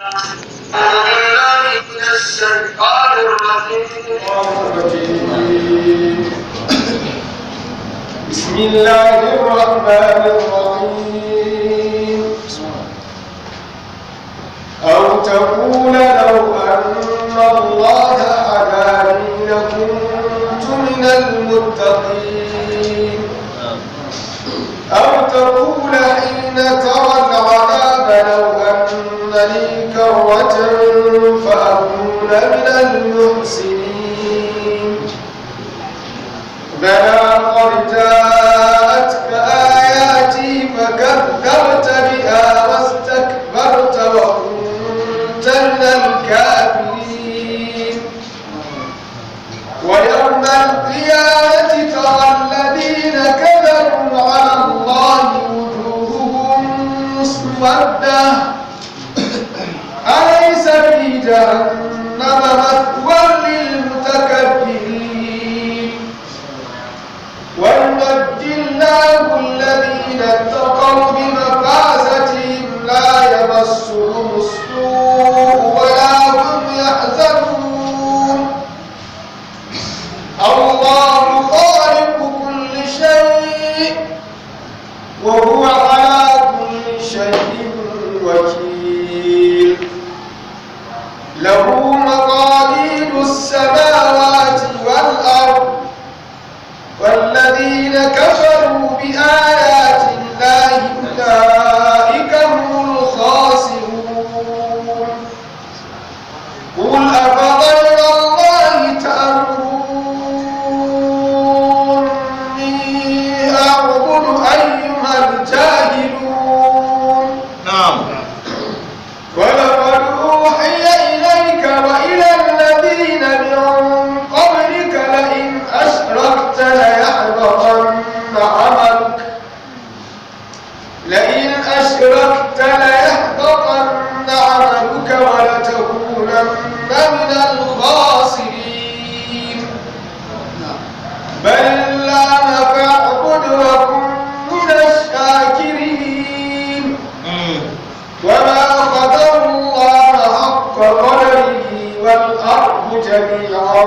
بسم الله الرحمن الرحيم. أو تقول لو أن الله هداني لكنت من المتقين. أو تقول حين ترى العذاب لو أن لي كرة فأكون من المحسنين. بلى قد جاءتك آياتي فكذبت بها واستكبرت وكنت من الكافرين. ويوم القيامة ترى الذين كذبوا على الله وجوههم مسودة أليس في جهنم مثوى للمتكبرين. وينجي الله الذين اتقوا بمفازتهم لا يمسهم السوء ولا هم يحزنون. الله خالق كل شيء وهو على كل شيء وكيل. له مقاليد السماوات والأرض والذين كفروا بآيات الله أولئك هم الخاسرون. قل أفغير الله تأمروني أعبد أيها الجاهلون. نعم. ولقد أوحي إليك وإلى الذين من قبلك لئن أشركت ليحبطن عملك ولتكونن من الخاسرين. بل الله فاعبد وكن من الشاكرين. وما قدروا الله حق قدره والأرض جميعا